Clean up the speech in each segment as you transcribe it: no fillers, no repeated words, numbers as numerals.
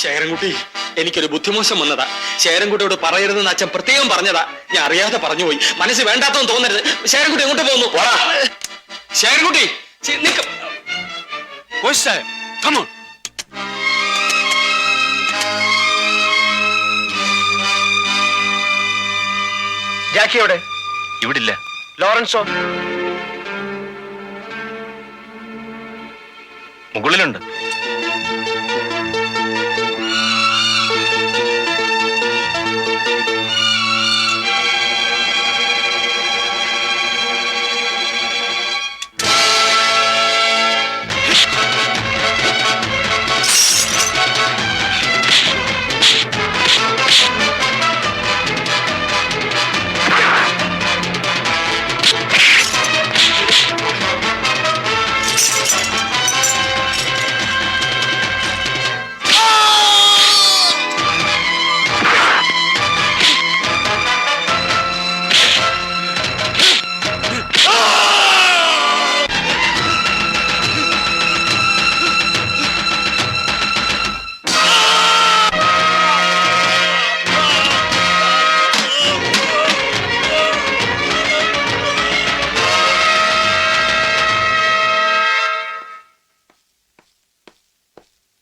ശേഖരൻകുട്ടി, എനിക്കൊരു ബുദ്ധിമോശം വന്നതാ. ശേഖരൻകുട്ടിയോട് പറയരുതെന്ന് അച്ഛൻ പ്രത്യേകം പറഞ്ഞതാ. ഞാൻ അറിയാതെ പറഞ്ഞുപോയി. മനസ്സ് വേണ്ടാത്തൊന്നും തോന്നരുത്. ശേഖരൻകുട്ടി എങ്ങോട്ട് പോകുന്നു? ശേഖരൻകുട്ടി ജാക്കി എവിടെ? ഇവിടില്ല. ലോറൻസോ? മുകളിലുണ്ട്.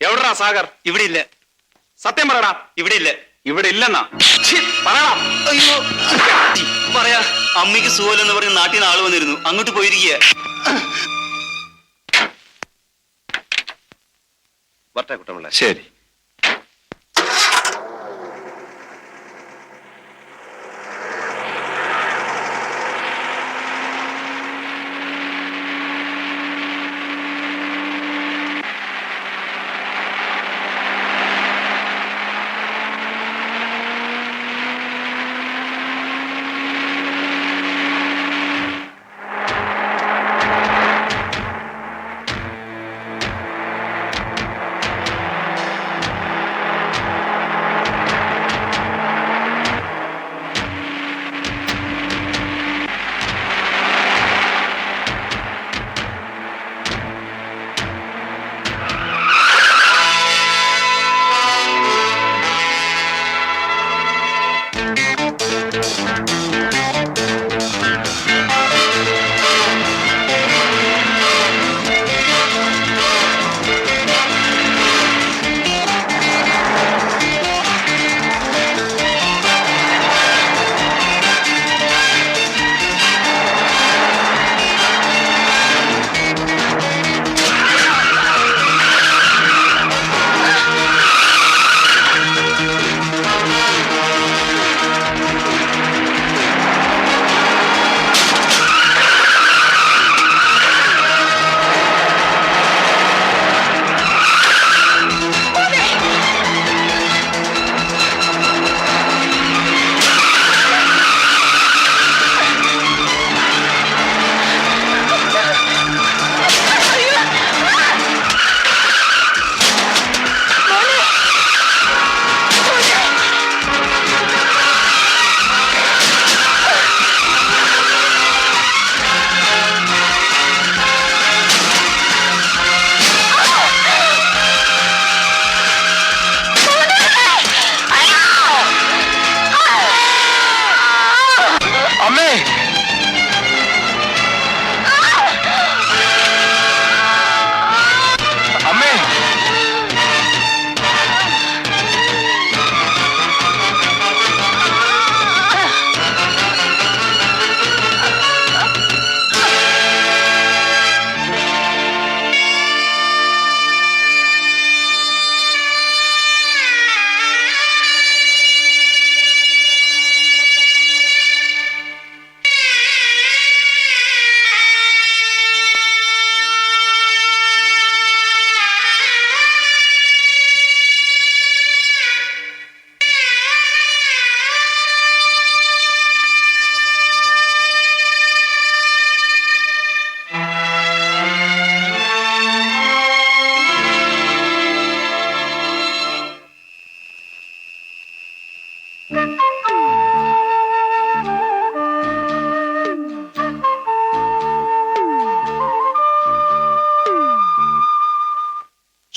എവിടാ സാഗർ? ഇവിടെ ഇല്ല. സത്യം പറയടാ. ഇവിടെ ഇല്ല. ഇവിടെ ഇല്ലെന്നാ പറയടാ. അയ്യോ, പറയാ. അമ്മയ്ക്ക് സുഖമില്ലെന്ന് പറഞ്ഞ് നാട്ടിൽ നിന്ന് ആള് വന്നിരുന്നു. അങ്ങോട്ട് പോയിരിക്കുക. വരട്ടെ കുട്ടമ്പിള്ള. ശരി.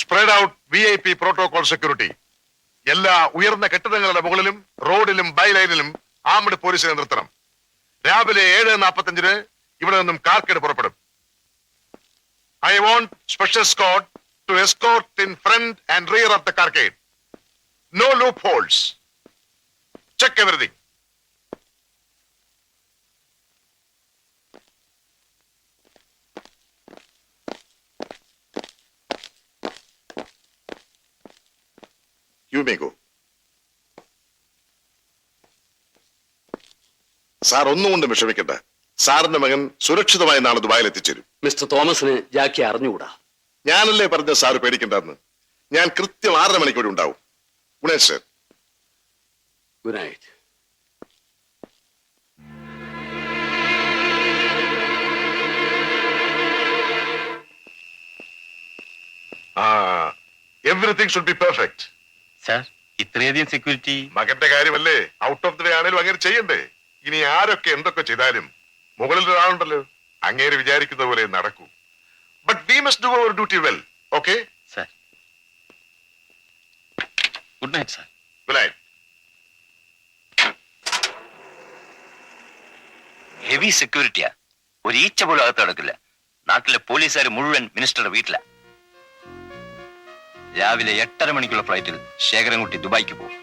Spread out VIP protocol security. എല്ലാ ഉയർന്ന കെട്ടിടങ്ങളുടെ മുകളിലും റോഡിലും ബൈലൈനിലും ആംഡ് പോലീസിനെ നിർത്തണം. രാവിലെ 7:45 ഇവിടെ നിന്നും കാർക്കേഡ് പുറപ്പെടും. I want special squad to escort in front and rear of the carcade. No loopholes. Check everything. You may go. Sir ഒന്നുകൊണ്ടും വിഷമിക്കണ്ട. സാറിന്റെ മകൻ സുരക്ഷിതമായി നാളെ ദുബായിൽ എത്തിച്ചേരും. മിസ്റ്റർ തോമസിന് ജാക്കി അറിഞ്ഞുകൂടാ. ഞാനല്ലേ പറഞ്ഞ സാറ് പേടിക്കണ്ടെന്ന്. ഞാൻ കൃത്യം 6:30 മണിക്കൂർ ഉണ്ടാവും. Gunesh sir. Good night. Everything should be perfect. Sir ഇത്രയധികം സെക്യൂരിറ്റി. മകന്റെ കാര്യമല്ലേ, ഔട്ട് ഓഫ് ദി വേ ആണേലും അങ്ങനെ ചെയ്യണ്ടേ. ഇനി ആരൊക്കെ എന്തൊക്കെ ചെയ്താലും മുകളിൽ ഒരാളുണ്ടല്ലോ, അങ്ങേര് വിചാരിക്കുന്ന പോലെ നടക്കൂ. But we must do our duty well. Okay sir good night sir. Good night. Heavy സെക്യൂരിറ്റിയാ. ഒരു ഈച്ച പോലും അകത്ത് കിടക്കില്ല. നാട്ടിലെ പോലീസുകാർ മുഴുവൻ മിനിസ്റ്ററുടെ വീട്ടിലാ. രാവിലെ 8:30 മണിക്കുള്ള ഫ്ലൈറ്റിൽ ശേഖരൻകുട്ടി ദുബായിക്ക് പോകും.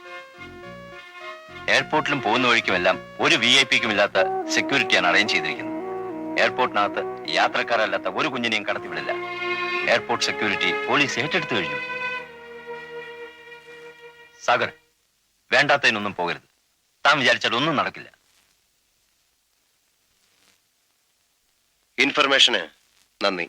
എയർപോർട്ടിലും പോകുന്ന വഴിക്കുമെല്ലാം ഒരു VIP-ക്കും ഇല്ലാത്ത സെക്യൂരിറ്റിയാണ് അറേഞ്ച് ചെയ്തിരിക്കുന്നത്. എയർപോർട്ടിനകത്ത് യാത്രക്കാരല്ലാത്ത ഒരു കുഞ്ഞിനെയും കടത്തിവിടില്ല. എയർപോർട്ട് സെക്യൂരിറ്റി പോലീസ് ഏറ്റെടുത്തു കഴിഞ്ഞു. സാഗർ, വേണ്ടാത്തതിനൊന്നും പോകരുത്. താൻ വിചാരിച്ചാൽ ഒന്നും നടക്കില്ല. ഇൻഫർമേഷന് നന്ദി.